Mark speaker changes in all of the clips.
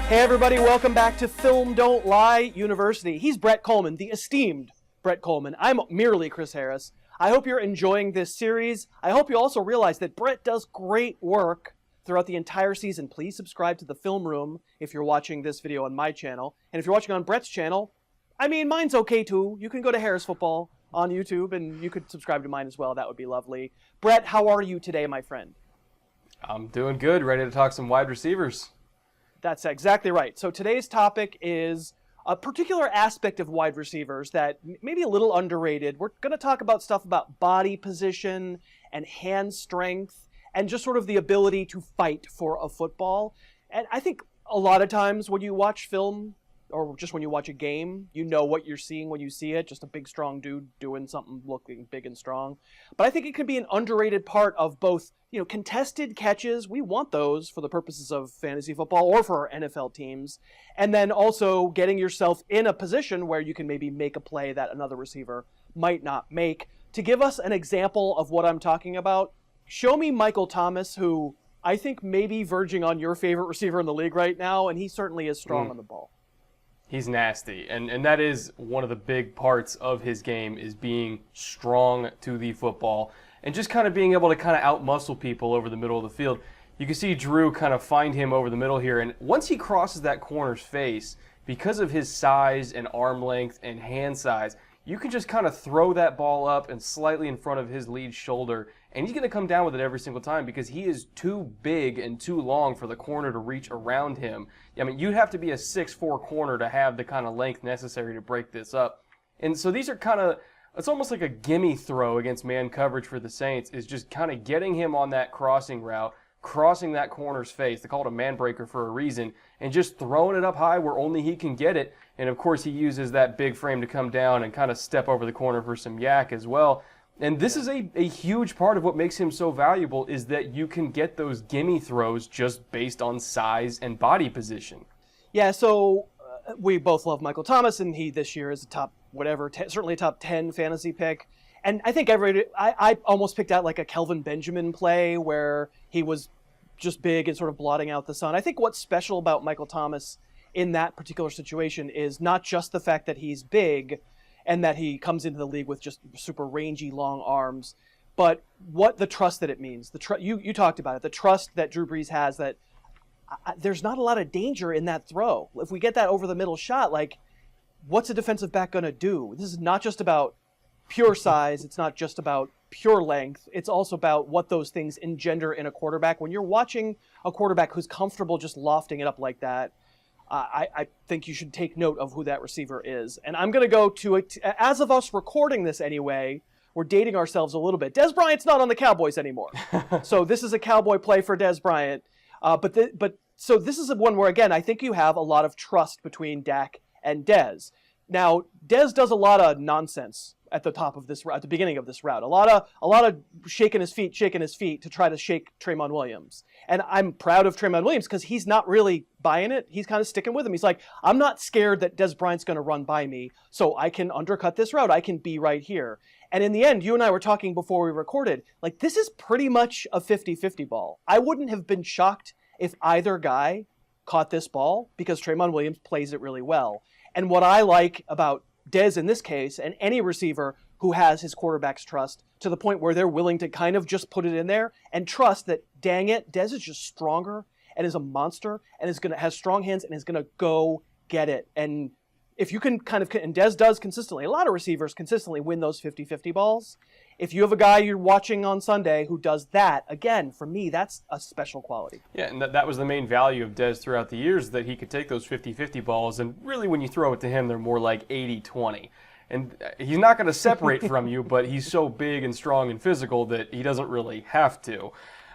Speaker 1: Hey everybody, welcome back to Film Don't Lie University. He's Brett Kollmann, the esteemed Brett Kollmann. I'm merely Chris Harris. I hope you're enjoying this series. I hope you also realize that Brett does great work throughout the entire season. Please subscribe to the Film Room if you're watching this video on my channel. And if you're watching on Brett's channel, I mean, mine's okay too. You can go to Harris Football on YouTube and you could subscribe to mine as well. That would be lovely. Brett, how are you today, my friend?
Speaker 2: I'm doing good. Ready to talk some wide receivers.
Speaker 1: That's exactly right. So today's topic is a particular aspect of wide receivers that may be a little underrated. We're going to talk about stuff about body position and hand strength and just sort of the ability to fight for a football. And I think a lot of times when you watch film or just when you watch a game, you know what you're seeing when you see it, just a big, strong dude doing something looking big and strong. But I think it can be an underrated part of both, contested catches. We want those for the purposes of fantasy football or for our NFL teams. And then also getting yourself in a position where you can maybe make a play that another receiver might not make. To give us an example of what I'm talking about, show me Michael Thomas, who I think may be verging on your favorite receiver in the league right now, and he certainly is strong on the ball.
Speaker 2: He's nasty, and that is one of the big parts of his game is being strong to the football and just kind of being able to kind of out-muscle people over the middle of the field. You can see Drew kind of find him over the middle here, and once he crosses that corner's face, because of his size and arm length and hand size, you can just kind of throw that ball up and slightly in front of his lead shoulder, and he's going to come down with it every single time because he is too big and too long for the corner to reach around him. I mean, you'd have to be a 6'4" corner to have the kind of length necessary to break this up. And so these are kind of, it's almost like a gimme throw against man coverage for the Saints, is just kind of getting him on that crossing route, crossing that corner's face. They call it a man breaker for a reason, and just throwing it up high where only he can get it. And of course, he uses that big frame to come down and kind of step over the corner for some yak as well. And this is a huge part of what makes him so valuable, is that you can get those gimme throws just based on size and body position.
Speaker 1: Yeah, so we both love Michael Thomas, and he this year is a top, certainly a top 10 fantasy pick. And I think I almost picked out like a Kelvin Benjamin play where he was just big and sort of blotting out the sun. I think what's special about Michael Thomas in that particular situation is not just the fact that he's big and that he comes into the league with just super rangy, long arms, but what the trust that it means. You talked about it, the trust that Drew Brees has that there's not a lot of danger in that throw. If we get that over the middle shot, like, what's a defensive back going to do? This is not just about pure size. It's not just about pure length. It's also about what those things engender in a quarterback. When you're watching a quarterback who's comfortable just lofting it up like that, I think you should take note of who that receiver is. And I'm going to go to it. As of us recording this anyway, we're dating ourselves a little bit. Dez Bryant's not on the Cowboys anymore. So this is a Cowboy play for Dez Bryant. So this is one where, again, I think you have a lot of trust between Dak and Dez. Now, Dez does a lot of nonsense at the top of this route, at the beginning of this route. A lot of shaking his feet to try to shake Traymon Williams. And I'm proud of Traymon Williams because he's not really buying it. He's kind of sticking with him. He's like, I'm not scared that Dez Bryant's going to run by me, so I can undercut this route. I can be right here. And in the end, you and I were talking before we recorded, like, this is pretty much a 50-50 ball. I wouldn't have been shocked if either guy caught this ball because Traymon Williams plays it really well. And what I like about Dez in this case, and any receiver who has his quarterback's trust to the point where they're willing to kind of just put it in there and trust that, dang it, Dez is just stronger and is a monster and has strong hands and is going to go get it. And if you can and Dez does consistently, a lot of receivers consistently win those 50-50 balls. If you have a guy you're watching on Sunday who does that, again, for me, that's a special quality.
Speaker 2: Yeah, and that was the main value of Dez throughout the years, that he could take those 50-50 balls, and really when you throw it to him, they're more like 80-20. And he's not going to separate from you, but he's so big and strong and physical that he doesn't really have to.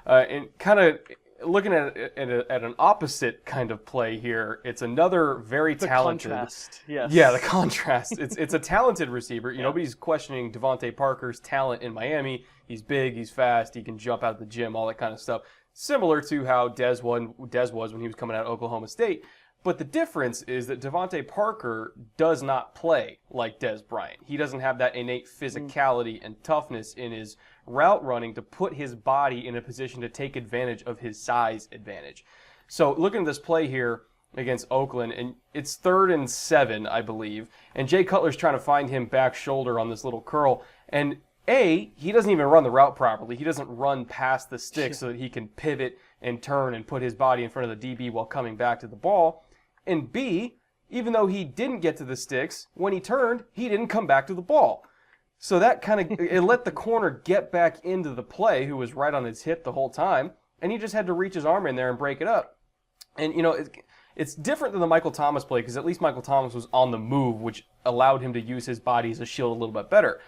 Speaker 2: And kind of looking at an opposite kind of play here, it's another very talented.
Speaker 1: Contrast, yes.
Speaker 2: Yeah, the contrast. It's a talented receiver. Nobody's questioning Devante Parker's talent in Miami. He's big, he's fast, he can jump out of the gym, all that kind of stuff. Similar to how Dez was when he was coming out of Oklahoma State. But the difference is that Devante Parker does not play like Dez Bryant. He doesn't have that innate physicality and toughness in his route running to put his body in a position to take advantage of his size advantage. So looking at this play here against Oakland, and it's 3rd and 7, I believe, and Jay Cutler's trying to find him back shoulder on this little curl, and he doesn't even run the route properly. He doesn't run past the stick so that he can pivot and turn and put his body in front of the DB while coming back to the ball. And B, even though he didn't get to the sticks, when he turned, he didn't come back to the ball. So that kind of, it let the corner get back into the play, who was right on his hip the whole time, and he just had to reach his arm in there and break it up. And, it's different than the Michael Thomas play, because at least Michael Thomas was on the move, which allowed him to use his body as a shield a little bit better.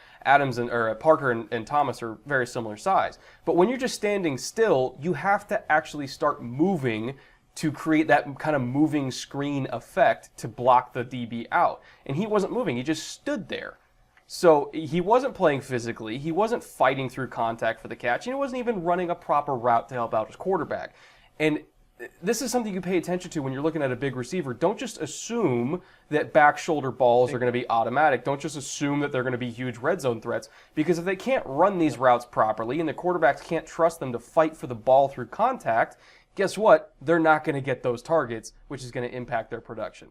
Speaker 2: Parker and Thomas are very similar size. But when you're just standing still, you have to actually start moving to create that kind of moving screen effect to block the DB out. And he wasn't moving, he just stood there. So he wasn't playing physically, he wasn't fighting through contact for the catch, and he wasn't even running a proper route to help out his quarterback. And this is something you pay attention to when you're looking at a big receiver. Don't just assume that back shoulder balls are going to be automatic. Don't just assume that they're going to be huge red zone threats, because if they can't run these routes properly and the quarterbacks can't trust them to fight for the ball through contact, guess what? They're not going to get those targets, which is going to impact their production.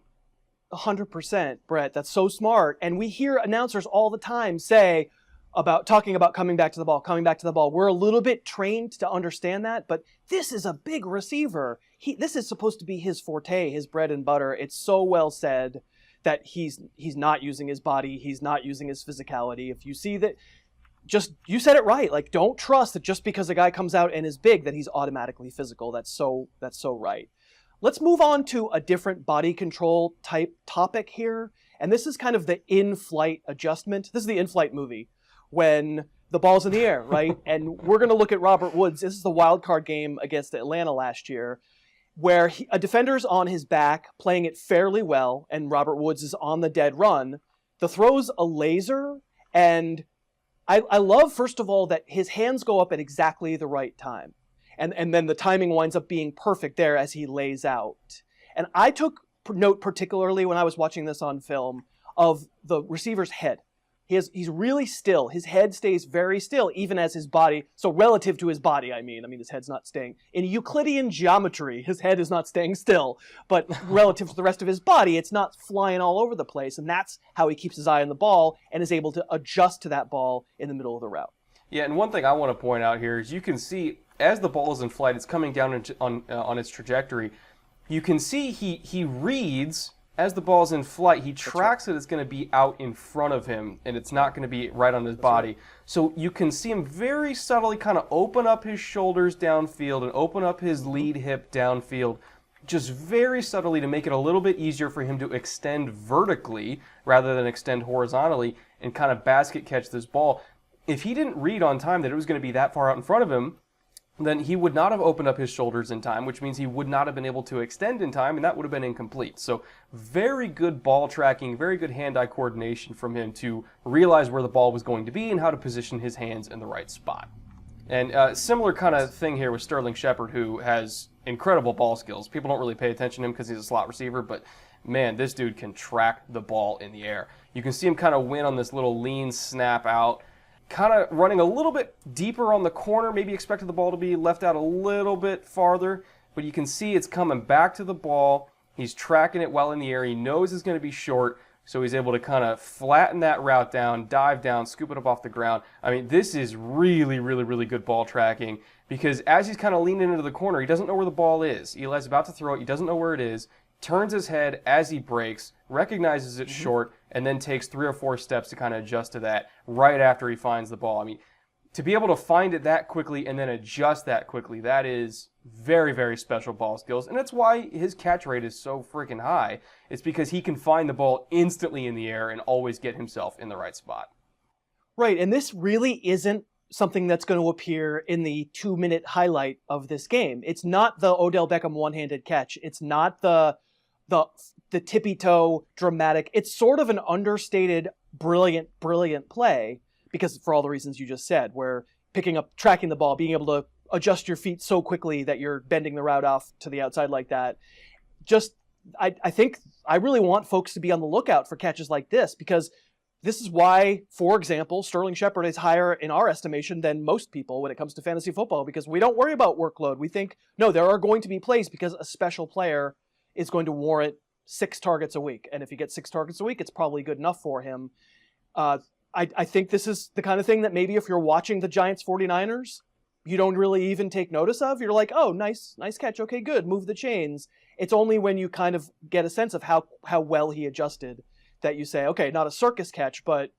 Speaker 1: 100%, Brett. That's so smart. And we hear announcers all the time talking about coming back to the ball. We're a little bit trained to understand that, but this is a big receiver. This is supposed to be his forte, his bread and butter. It's so well said that he's not using his body, he's not using his physicality. If you see that, you said it right. Like, don't trust that just because a guy comes out and is big that he's automatically physical. That's so right. Let's move on to a different body control type topic here. And this is kind of the in-flight adjustment. This is the in-flight movie when the ball's in the air, right? And we're going to look at Robert Woods. This is the wild card game against Atlanta last year, where a defender's on his back playing it fairly well, and Robert Woods is on the dead run. The throw's a laser, and I love, first of all, that his hands go up at exactly the right time. And then the timing winds up being perfect there as he lays out. And I took note particularly when I was watching this on film of the receiver's head. He's really still. His head stays very still, even as his body, so relative to his body, I mean his head's not staying. In Euclidean geometry, his head is not staying still, but relative to the rest of his body, it's not flying all over the place, and that's how he keeps his eye on the ball and is able to adjust to that ball in the middle of the route.
Speaker 2: Yeah, and one thing I want to point out here is you can see, as the ball is in flight, it's coming down on its trajectory. You can see he reads. As the ball's in flight, he tracks that it's going to be out in front of him, and it's not going to be right on his body. Right. So you can see him very subtly kind of open up his shoulders downfield and open up his lead hip downfield, just very subtly to make it a little bit easier for him to extend vertically rather than extend horizontally and kind of basket catch this ball. If he didn't read on time that it was going to be that far out in front of him, then he would not have opened up his shoulders in time, which means he would not have been able to extend in time, and that would have been incomplete. So very good ball tracking, very good hand-eye coordination from him to realize where the ball was going to be and how to position his hands in the right spot. And similar kind of thing here with Sterling Shepard, who has incredible ball skills. People don't really pay attention to him because he's a slot receiver, but man, this dude can track the ball in the air. You can see him kind of win on this little lean snap out, kind of running a little bit deeper on the corner, maybe expected the ball to be left out a little bit farther, but you can see it's coming back to the ball. He's tracking it well in the air. He knows it's going to be short, so he's able to kind of flatten that route down, dive down, scoop it up off the ground. I mean, this is really, really, really good ball tracking, because as he's kind of leaning into the corner, he doesn't know where the ball is. Eli's about to throw it. He doesn't know where it is. Turns his head as he breaks, recognizes it's short, and then takes 3 or 4 steps to kind of adjust to that right after he finds the ball. I mean, to be able to find it that quickly and then adjust that quickly, that is very, very special ball skills. And that's why his catch rate is so freaking high. It's because he can find the ball instantly in the air and always get himself in the right spot.
Speaker 1: Right, and this really isn't something that's going to appear in the 2-minute highlight of this game. It's not the Odell Beckham one-handed catch. It's not the tippy toe dramatic. It's sort of an understated, brilliant play, because for all the reasons you just said, where picking up, tracking the ball, being able to adjust your feet so quickly that you're bending the route off to the outside like that. I think I really want folks to be on the lookout for catches like this, because this is why, for example, Sterling Shepard is higher in our estimation than most people when it comes to fantasy football, because we don't worry about workload. We think, no, there are going to be plays because a special player is going to warrant 6 targets a week. And if he gets 6 targets a week, it's probably good enough for him. I think this is the kind of thing that maybe if you're watching the Giants 49ers, you don't really even take notice of. You're like, oh, nice catch. Okay, good. Move the chains. It's only when you kind of get a sense of how well he adjusted that you say, okay, not a circus catch, but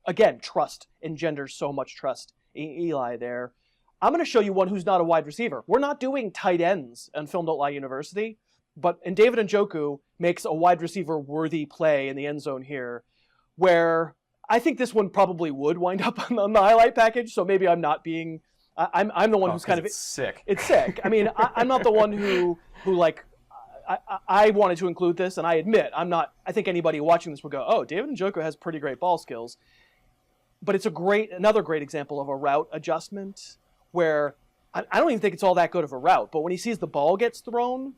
Speaker 1: again, trust engenders so much trust. Eli there. I'm going to show you one who's not a wide receiver. We're not doing tight ends on Film Don't Lie University, and David Njoku makes a wide receiver worthy play in the end zone here, where I think this one probably would wind up on the highlight package. So maybe I'm not being, I'm the one who's kind of
Speaker 2: sick.
Speaker 1: It's sick. I mean, I'm not the one who like, I wanted to include this, and I admit I think anybody watching this would go, oh, David Njoku has pretty great ball skills. But it's another great example of a route adjustment where I don't even think it's all that good of a route, but when he sees the ball gets thrown,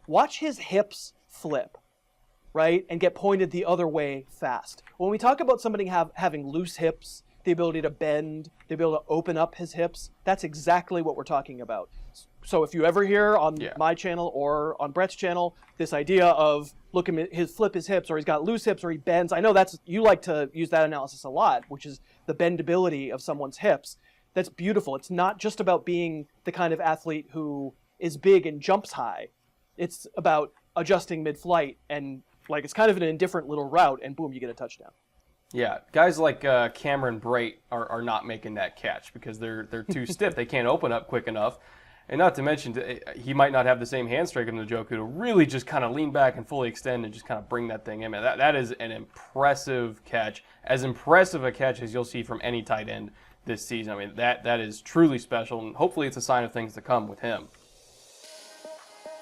Speaker 1: watch his hips flip, right? And get pointed the other way fast. When we talk about somebody having loose hips, the ability to bend, the ability to open up his hips, that's exactly what we're talking about. So if you ever hear on my channel or on Brett's channel this idea of look at his flip his hips, or he's got loose hips, or he bends, I know you like to use that analysis a lot, which is the bendability of someone's hips. That's beautiful. It's not just about being the kind of athlete who is big and jumps high. It's about adjusting mid-flight, and like it's kind of an indifferent little route, and boom, you get a touchdown.
Speaker 2: Yeah, guys like Cameron Brate are not making that catch because they're too stiff. They can't open up quick enough. And not to mention, he might not have the same hand strength in Njoku to really just kind of lean back and fully extend and just kind of bring that thing in. That is an impressive catch. As impressive a catch as you'll see from any tight end this season. I mean, that is truly special, and hopefully it's a sign of things to come with him.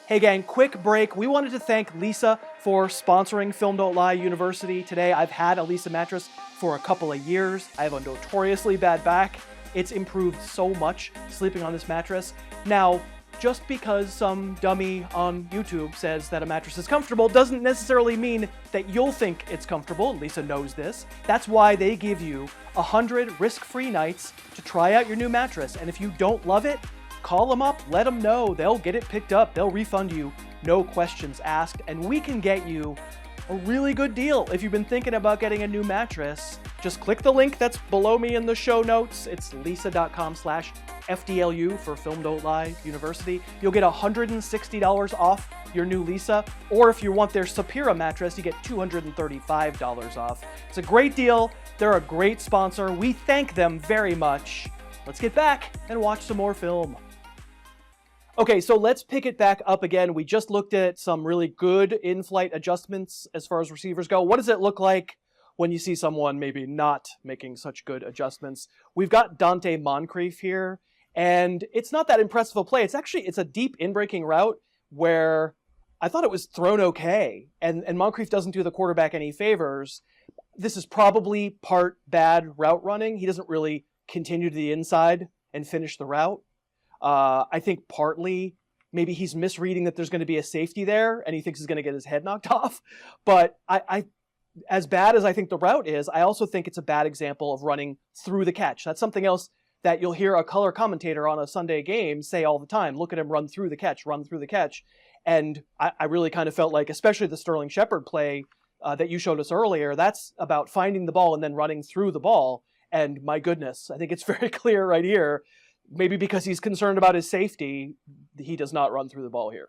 Speaker 1: Hey gang, quick break. We wanted to thank Lisa for sponsoring Film Don't Lie University today. I've had a Lisa mattress for a couple of years. I have a notoriously bad back. It's improved so much sleeping on this mattress. Now, just because some dummy on YouTube says that a mattress is comfortable doesn't necessarily mean that you'll think it's comfortable. Lisa knows this. That's why they give you 100 risk-free nights to try out your new mattress. And if you don't love it, call them up, let them know. They'll get it picked up. They'll refund you, no questions asked. And we can get you a really good deal. If you've been thinking about getting a new mattress, just click the link that's below me in the show notes. It's lisa.com/FDLU for Film Don't Lie University. You'll get $160 off your new Lisa. Or if you want their Sapira mattress, you get $235 off. It's a great deal. They're a great sponsor. We thank them very much. Let's get back and watch some more film. Okay, so let's pick it back up again. We just looked at some really good in-flight adjustments as far as receivers go. What does it look like when you see someone maybe not making such good adjustments? We've got Dante Moncrief here, and it's not that impressive a play. It's a deep in-breaking route where I thought it was thrown okay, and Moncrief doesn't do the quarterback any favors. This is probably part bad route running. He doesn't really continue to the inside and finish the route. I think partly maybe he's misreading that there's going to be a safety there and he thinks he's going to get his head knocked off. But I as bad as I think the route is, I also think it's a bad example of running through the catch. That's something else that you'll hear a color commentator on a Sunday game say all the time. Look at him run through the catch. And I really kind of felt like, especially the Sterling Shepard play that you showed us earlier, that's about finding the ball and then running through the ball. And my goodness, I think it's very clear right here. Maybe because he's concerned about his safety, he does not run through the ball here.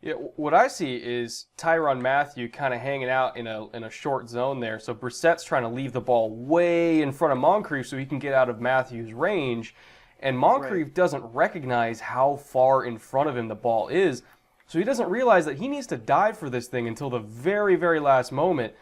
Speaker 2: Yeah, what I see is Tyrann Mathieu kind of hanging out in a short zone there. So Brissett's trying to leave the ball way in front of Moncrief so he can get out of Mathieu's range. And Moncrief doesn't recognize how far in front of him the ball is. So he doesn't realize that he needs to dive for this thing until the very, very last moment.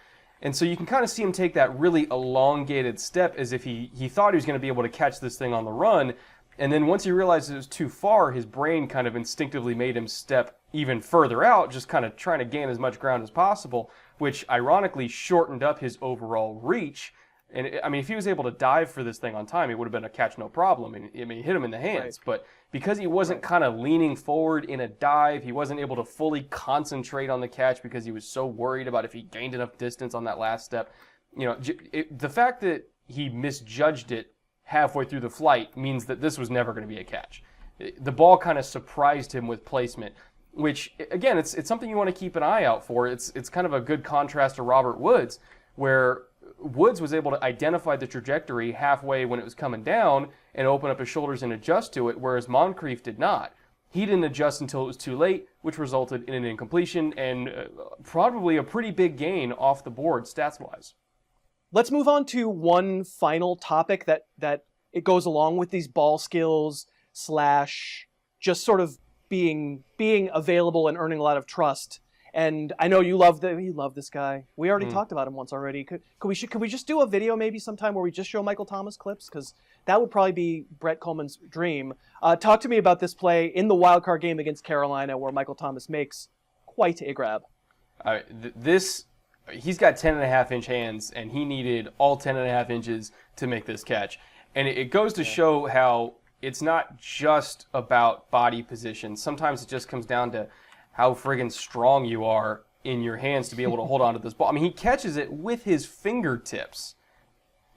Speaker 2: And so you can kind of see him take that really elongated step as if he thought he was going to be able to catch this thing on the run. And then once he realized it was too far, his brain kind of instinctively made him step even further out, just kind of trying to gain as much ground as possible, which ironically shortened up his overall reach. And I mean, if he was able to dive for this thing on time, it would have been a catch no problem. And I mean, he hit him in the hands. Right. But because he wasn't kind of leaning forward in a dive, he wasn't able to fully concentrate on the catch because he was so worried about if he gained enough distance on that last step. You know, the fact that he misjudged it halfway through the flight means that this was never going to be a catch. The ball kind of surprised him with placement, which, again, it's something you want to keep an eye out for. It's kind of a good contrast to Robert Woods, where Woods was able to identify the trajectory halfway when it was coming down and open up his shoulders and adjust to it, whereas Moncrief did not. He didn't adjust until it was too late, which resulted in an incompletion and probably a pretty big gain off the board stats-wise.
Speaker 1: Let's move on to one final topic that it goes along with these ball skills / just sort of being available and earning a lot of trust. And I know you love this guy. We already talked about him once already. Could we just do a video maybe sometime where we just show Michael Thomas clips? Because that would probably be Brett Kollmann's dream. Talk to me about this play in the wild card game against Carolina where Michael Thomas makes quite a grab.
Speaker 2: He's got 10.5-inch hands, and he needed all 10.5 inches to make this catch. And it goes to show how it's not just about body position. Sometimes it just comes down to how friggin' strong you are in your hands to be able to hold on to this ball. I mean, he catches it with his fingertips.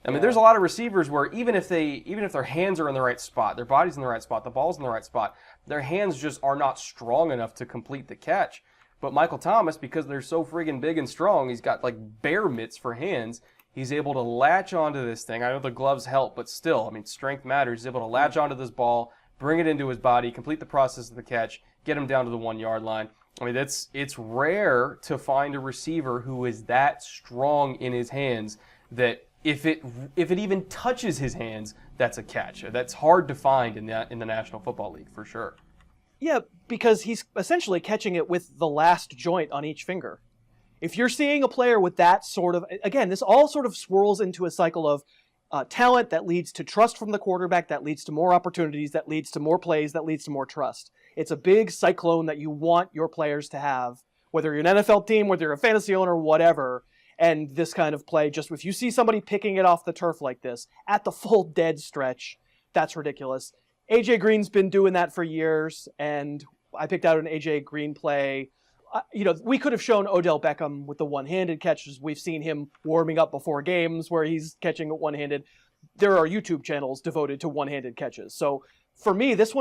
Speaker 2: I mean, there's a lot of receivers where even if their hands are in the right spot, their body's in the right spot, the ball's in the right spot, their hands just are not strong enough to complete the catch. But Michael Thomas, because they're so friggin' big and strong, he's got like bear mitts for hands. He's able to latch onto this thing. I know the gloves help, but still, I mean, strength matters. He's able to latch onto this ball, bring it into his body, complete the process of the catch, get him down to the 1-yard line. I mean, it's rare to find a receiver who is that strong in his hands that if it even touches his hands, that's a catch. That's hard to find in the National Football League for sure.
Speaker 1: Yeah, because he's essentially catching it with the last joint on each finger. If you're seeing a player with that sort of, again, this all sort of swirls into a cycle of talent that leads to trust from the quarterback, that leads to more opportunities, that leads to more plays, that leads to more trust. It's a big cyclone that you want your players to have, whether you're an NFL team, whether you're a fantasy owner, whatever. And this kind of play, just if you see somebody picking it off the turf like this at the full dead stretch, that's ridiculous. AJ Green's been doing that for years, and I picked out an AJ Green play. We could have shown Odell Beckham with the one-handed catches. We've seen him warming up before games where he's catching it one-handed. There are YouTube channels devoted to one-handed catches. So for me, this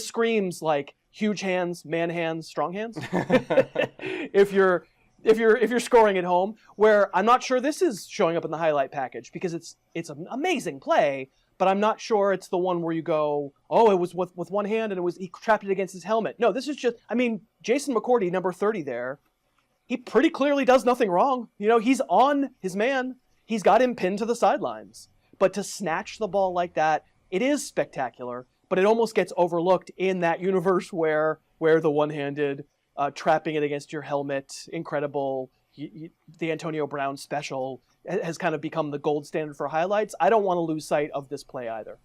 Speaker 1: screams like huge hands, man hands, strong hands. if you're scoring at home, where I'm not sure this is showing up in the highlight package because it's an amazing play, but I'm not sure it's the one where you go, oh, it was with one hand and he trapped it against his helmet. No, this is just, Jason McCourty, number 30 there, he pretty clearly does nothing wrong. He's on his man. He's got him pinned to the sidelines. But to snatch the ball like that, it is spectacular, but it almost gets overlooked in that universe where the one-handed trapping it against your helmet, incredible, the Antonio Brown special has kind of become the gold standard for highlights. I don't want to lose sight of this play either.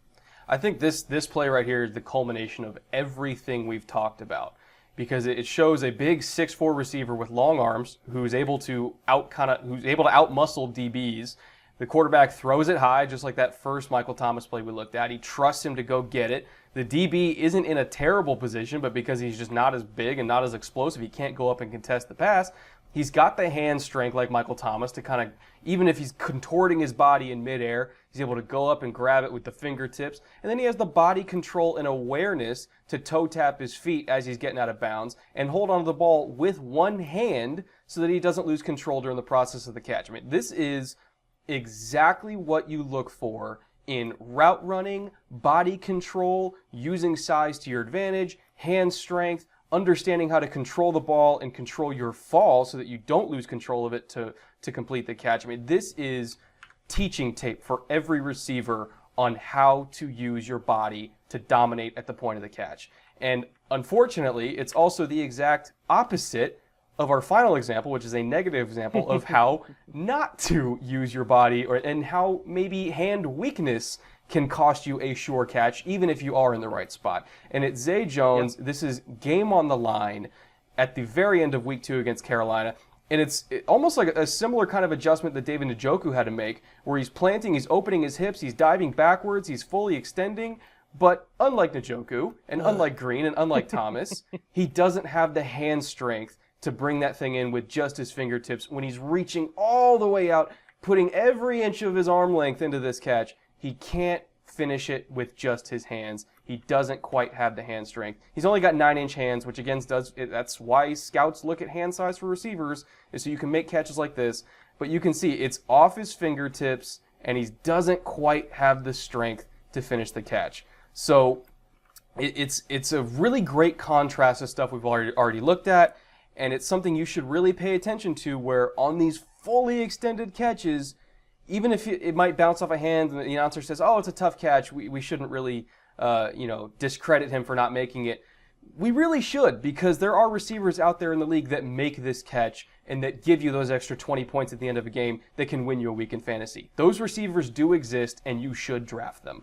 Speaker 2: I think this play right here is the culmination of everything we've talked about because it shows a big 6'4" receiver with long arms who's able to outmuscle DBs. The quarterback throws it high, just like that first Michael Thomas play we looked at. He trusts him to go get it. The DB isn't in a terrible position, but because he's just not as big and not as explosive, he can't go up and contest the pass. He's got the hand strength like Michael Thomas to kind of, even if he's contorting his body in midair, he's able to go up and grab it with the fingertips. And then he has the body control and awareness to toe tap his feet as he's getting out of bounds and hold onto the ball with one hand so that he doesn't lose control during the process of the catch. This is exactly what you look for in route running, body control, using size to your advantage, hand strength, understanding how to control the ball and control your fall so that you don't lose control of it to complete the catch. This is teaching tape for every receiver on how to use your body to dominate at the point of the catch. And unfortunately, it's also the exact opposite of our final example, which is a negative example of how not to use your body, and how maybe hand weakness can cost you a sure catch, even if you are in the right spot. And it's Zay Jones. Yep. This is game on the line at the very end of week 2 against Carolina. And it's almost like a similar kind of adjustment that David Njoku had to make, where he's planting, he's opening his hips, he's diving backwards, he's fully extending. But unlike Njoku, and unlike Green, and unlike Thomas, he doesn't have the hand strength to bring that thing in with just his fingertips when he's reaching all the way out, putting every inch of his arm length into this catch. He can't finish it with just his hands. He doesn't quite have the hand strength. He's only got 9-inch hands, which again that's why scouts look at hand size for receivers, is so you can make catches like this. But you can see it's off his fingertips, and he doesn't quite have the strength to finish the catch. So it's a really great contrast to stuff we've already looked at, and it's something you should really pay attention to, where on these fully extended catches, even if it might bounce off a hand and the announcer says, oh, it's a tough catch, we shouldn't really discredit him for not making it. We really should, because there are receivers out there in the league that make this catch and that give you those extra 20 points at the end of a game that can win you a week in fantasy. Those receivers do exist, and you should draft them.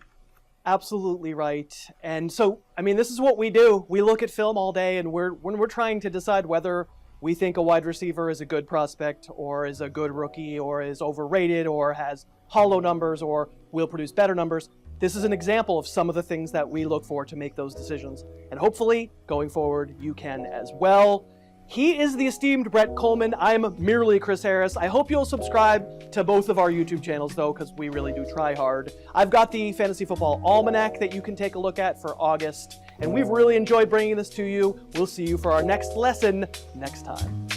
Speaker 1: Absolutely right. And so, I mean, this is what we do. We look at film all day, and when we're trying to decide whether we think a wide receiver is a good prospect or is a good rookie or is overrated or has hollow numbers or will produce better numbers, this is an example of some of the things that we look for to make those decisions. And hopefully, going forward, you can as well. He is the esteemed Brett Kollmann. I'm merely Chris Harris. I hope you'll subscribe to both of our YouTube channels, though, because we really do try hard. I've got the Fantasy Football Almanac that you can take a look at for August, and we've really enjoyed bringing this to you. We'll see you for our next lesson next time.